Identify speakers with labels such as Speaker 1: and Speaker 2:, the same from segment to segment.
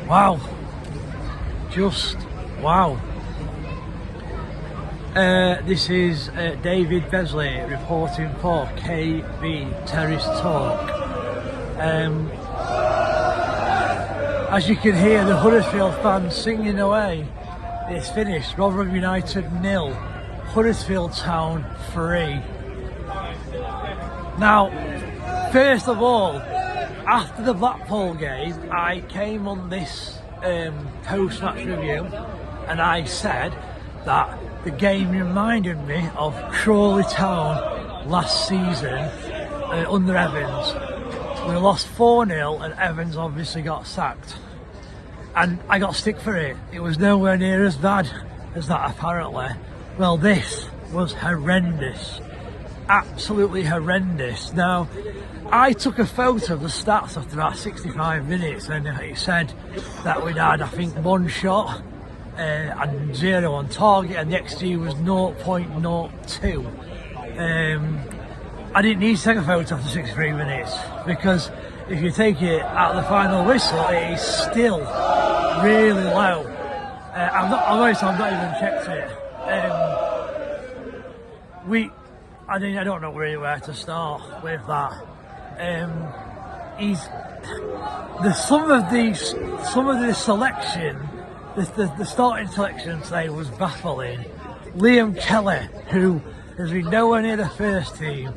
Speaker 1: Wow. Just wow. This is David Besley reporting for KB Terrace Talk. As you can hear the Huddersfield fans singing away. It's finished. Rotherham United 0, Huddersfield Town 3. Now, first of all, after the Blackpool game, I came on this post-match review and I said that the game reminded me of Crawley Town last season under Evans. We lost 4-0 and Evans obviously got sacked. And I got stick for it. It was nowhere near as bad as that apparently. Well, this was horrendous. Absolutely horrendous. Now, I took a photo of the stats after about 65 minutes and it said that we'd had, I think, 1 shot and 0 on target, and the XG was 0.02. I didn't need to take a photo after 63 minutes because if you take it at the final whistle, it is still really low. I've not even checked it. I don't know really where to start with that. Some of the selection, the starting selection today was baffling. Liam Kelly, who has been nowhere near the first team,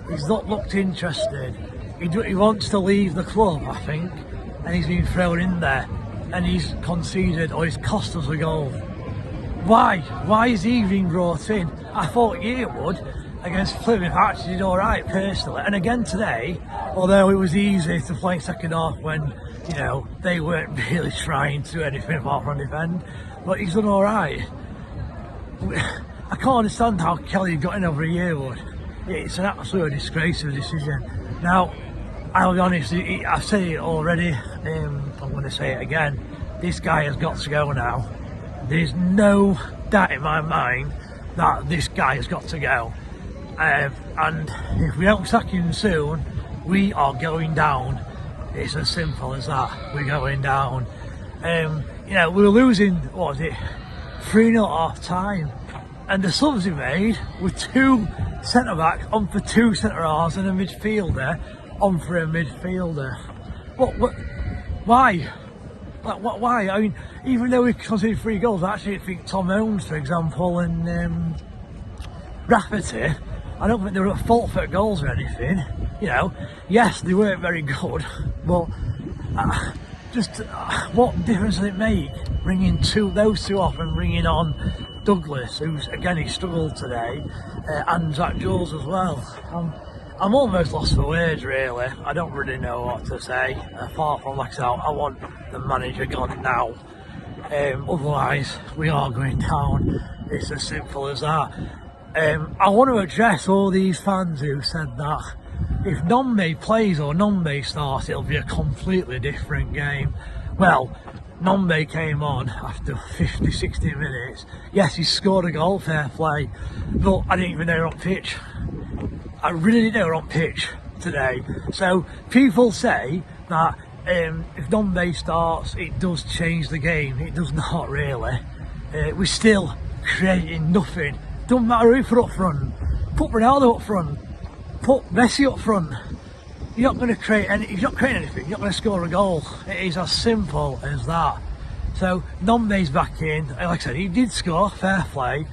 Speaker 1: he's not looked interested. He wants to leave the club, I think, and he's been thrown in there, and he's conceded, or he's cost us a goal. Why? Why is he being brought in? I thought Yearwood against Plymouth actually did alright personally, and again today, although it was easy to play second half when, you know, they weren't really trying to do anything apart from defend, but he's done alright. I can't understand how Kelly got in over Yearwood. It's an absolute disgrace of a decision. Now, I'll be honest, I've said it already, I'm going to say it again, this guy has got to go now. There's no doubt in my mind that this guy has got to go. And if we don't sack him soon, we are going down. It's as simple as that. We're going down. You know, we were losing, what was it, 3-0 at half time, and the subs he made were 2 centre backs on for 2 centre halves and a midfielder on for a midfielder. What? Why? Like, why? I mean, even though we conceded 3 goals, I actually think Tom Owens, for example, and Rafferty, I don't think they were at fault for goals or anything. You know, yes, they weren't very good, but what difference does it make bringing those two off and bringing on Douglas, who's again he struggled today, and Zach Jules as well? I'm almost lost for words really. I don't really know what to say apart from, like I said, I want the manager gone now. Otherwise we are going down. It's as simple as that. I want to address all these fans who said that if Nombe plays or Nombe starts, it'll be a completely different game. Well, Nombe came on after 50-60 minutes. Yes, he scored a goal, fair play, but I didn't even know he was on pitch. I really didn't know he was on pitch today. So people say that if Nombe starts, it does change the game. It does not really. We're still creating nothing. Doesn't matter who put up front. Put Ronaldo up front. Put Messi up front. You're not going to create any. If you're not creating anything, you're not going to score a goal. It is as simple as that. So Nombe's back in. Like I said, he did score, fair play,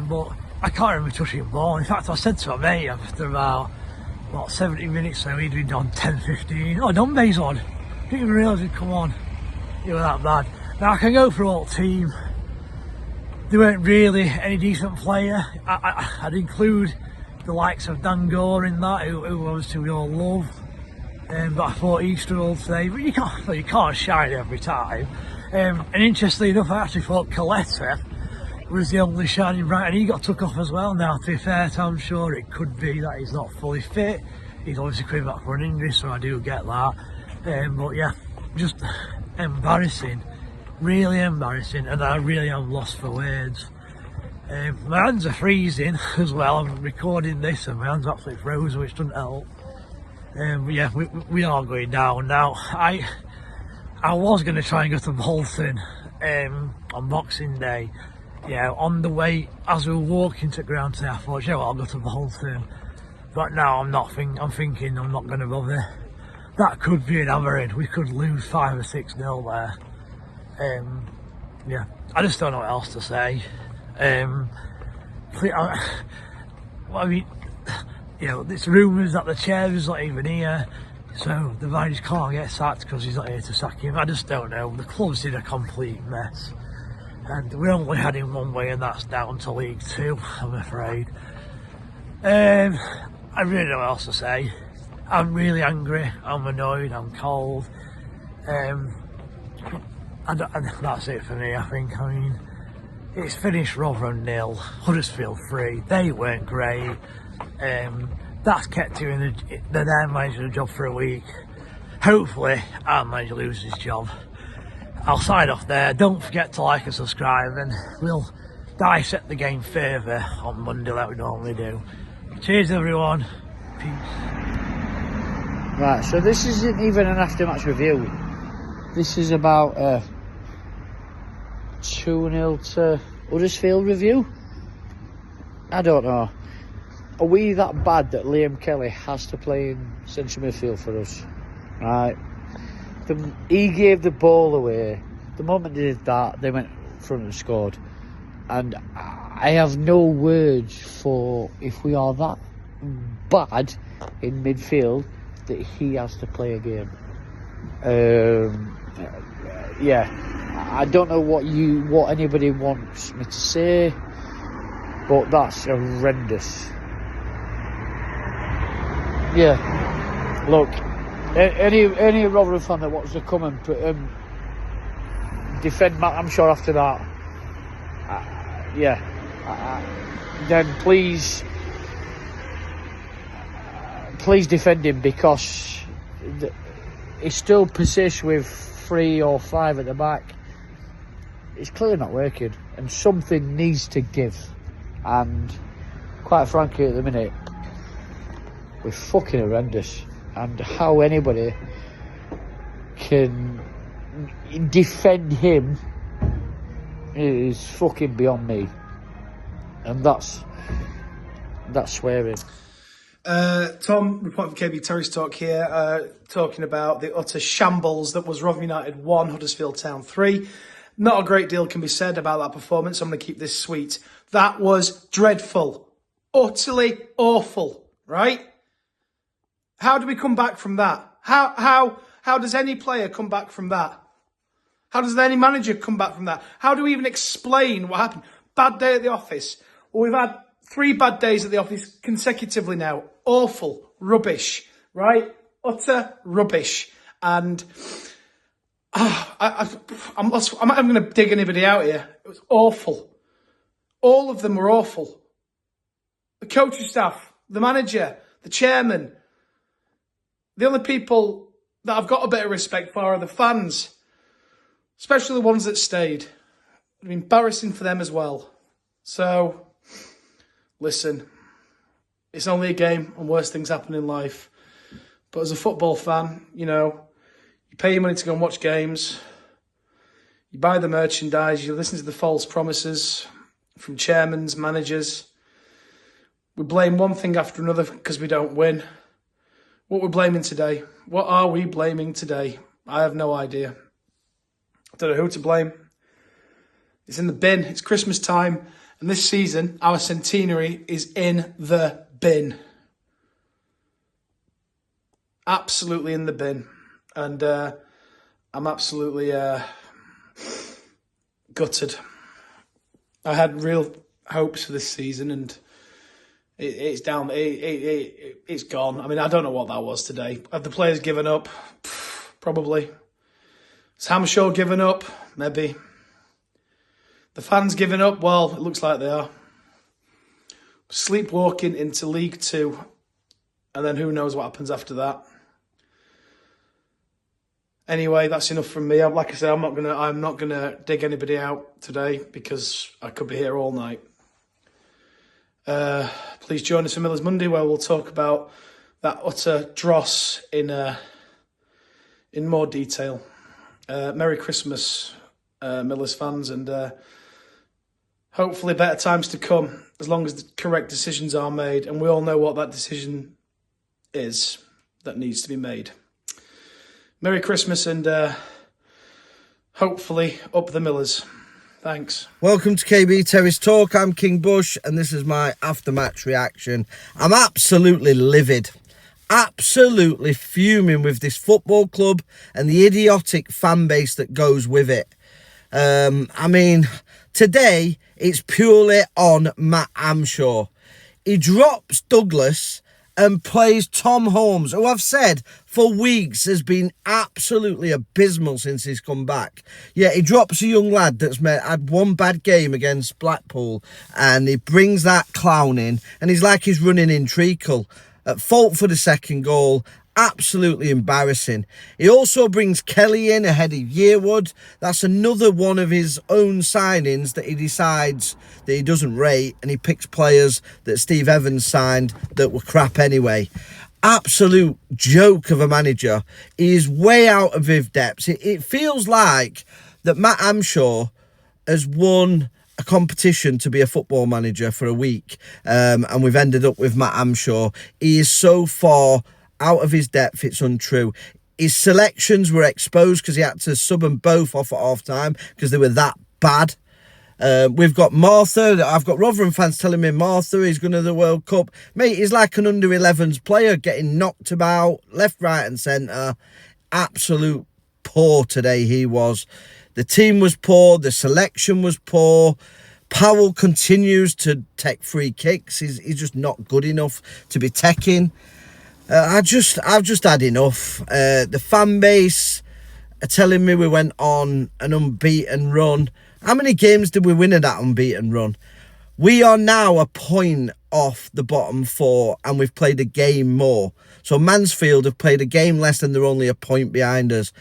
Speaker 1: but I can't remember touching the ball. In fact, I said to my mate after about 70 minutes, so he'd been on 10-15. Oh, Nombe's on. Didn't even realise he'd come on. It was that bad. Now I can go for all team. There weren't really any decent player. I'd include the likes of Dan Gore in that, who obviously we all love. But I thought he struggled today. But you can't shine every time. And interestingly enough, I actually thought Coletta was the only shining bright, and he got took off as well. Now, to be fair, I'm sure it could be that he's not fully fit. He's obviously coming back for an injury, so I do get that. But yeah, just embarrassing. Really embarrassing, and I really am lost for words. My hands are freezing as well. I'm recording this and my hands are absolutely frozen, which doesn't help. But yeah, we are going down now. I was going to try and go to Bolton on Boxing Day. Yeah, on the way, as we were walking to ground today, I thought, you know what, I'll go to Bolton. But now I'm thinking I'm not going to bother. That could be an average. We could lose 5 or 6-0 there. Yeah, I just don't know what else to say. I mean, you know, there's rumours that the chair is not even here, so the manager can't get sacked because he's not here to sack him. I just don't know. The club's in a complete mess, and we're only heading one way, and that's down to League Two, I'm afraid. I really don't know what else to say. I'm really angry, I'm annoyed, I'm cold. And that's it for me, I think. I mean, it's finished Rotherham 0, Huddersfield 3. They weren't great. That's kept you in their manager job for a week. Hopefully, our manager loses his job. I'll sign off there. Don't forget to like and subscribe, and we'll dissect the game further on Monday like we normally do. Cheers, everyone. Peace.
Speaker 2: Right, so this isn't even an after-match review. This is about 2-0 to Huddersfield review. I don't know. Are we that bad that Liam Kelly has to play in central midfield for us? Right. He gave the ball away. The moment they did that, they went front and scored. And I have no words for if we are that bad in midfield that he has to play a game. Yeah, I don't know what anybody wants me to say, but that's horrendous. Yeah, look, any Rotherham fan that wants to come and defend Matt Hamshaw after that, then please defend him, because he still persists with 3 or 5 at the back. It's clearly not working, and something needs to give. And quite frankly, at the minute, we're fucking horrendous. And how anybody can defend him is fucking beyond me. And that's swearing.
Speaker 3: Tom, reporting from KB Terrace Talk here, talking about the utter shambles that was Rotherham United 1, Huddersfield Town 3. Not a great deal can be said about that performance. I'm going to keep this sweet. That was dreadful. Utterly awful, right? How do we come back from that? How does any player come back from that? How does any manager come back from that? How do we even explain what happened? Bad day at the office. Well, we've had 3 bad days at the office consecutively now. Awful. Rubbish. Right? Utter rubbish. And I'm not even going to dig anybody out here. It was awful. All of them were awful. The coaching staff, the manager, the chairman. The only people that I've got a bit of respect for are the fans. Especially the ones that stayed. It'd be embarrassing for them as well. So, listen, it's only a game and worse things happen in life. But as a football fan, you know, you pay your money to go and watch games. You buy the merchandise. You listen to the false promises from chairmans, managers. We blame one thing after another because we don't win. What we're blaming today? What are we blaming today? I have no idea. I don't know who to blame. It's in the bin. It's Christmas time. And this season, our centenary is in the bin. Absolutely in the bin. And I'm absolutely gutted. I had real hopes for this season, and it's down. It's gone. I mean, I don't know what that was today. Have the players given up? Probably. Has Hamshaw given up? Maybe. The fans giving up? Well, it looks like they are. Sleepwalking into League Two, and then who knows what happens after that. Anyway, that's enough from me. Like I said, I'm not gonna dig anybody out today because I could be here all night. Please join us for Miller's Monday, where we'll talk about that utter dross in more detail. Merry Christmas, Millers fans, and hopefully better times to come as long as the correct decisions are made. And we all know what that decision is that needs to be made. Merry Christmas and hopefully up the Millers. Thanks.
Speaker 4: Welcome to KB Terrace Talk. I'm King Bush and this is my after-match reaction. I'm absolutely livid. Absolutely fuming with this football club and the idiotic fan base that goes with it. I mean, today it's purely on Matt Hamshaw. He drops Douglas and plays Tom Holmes, who I've said for weeks has been absolutely abysmal since he's come back. Yeah, he drops a young lad that's had one bad game against Blackpool and he brings that clown in and he's like he's running in treacle. At fault for the second goal. Absolutely embarrassing. He also brings Kelly in ahead of Yearwood. That's another one of his own signings that he decides that he doesn't rate, and he picks players that Steve Evans signed that were crap anyway. Absolute joke of a manager. He is way out of his depths. It feels like that Matt Hamshaw has won a competition to be a football manager for a week, and we've ended up with Matt Hamshaw. He is so far out of his depth, it's untrue. His selections were exposed because he had to sub them both off at half time because they were that bad. We've got Martha. I've got Rotherham fans telling me Martha is going to the World Cup. Mate, he's like an under-11s player getting knocked about left, right and centre. Absolute poor today he was. The team was poor. The selection was poor. Powell continues to take free kicks. He's just not good enough to be taking. I've just had enough. The fan base are telling me we went on an unbeaten run. How many games did we win in that unbeaten run? We are now a point off the bottom four and we've played a game more. So Mansfield have played a game less and they're only a point behind us.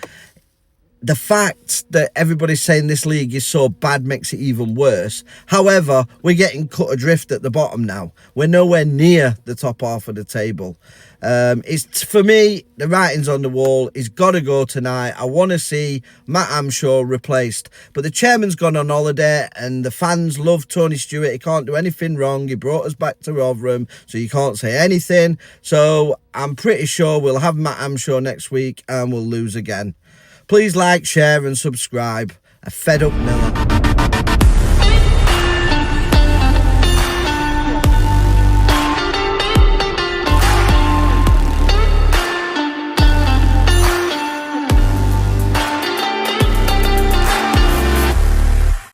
Speaker 4: The fact that everybody's saying this league is so bad makes it even worse. However, we're getting cut adrift at the bottom now. We're nowhere near the top half of the table. It's for me, the writing's on the wall. He's got to go tonight. I want to see Matt Hamshaw replaced. But the chairman's gone on holiday and the fans love Tony Stewart. He can't do anything wrong. He brought us back to Rotherham, so you can't say anything. So I'm pretty sure we'll have Matt Hamshaw next week and we'll lose again. Please like, share and subscribe. A fed up Miller.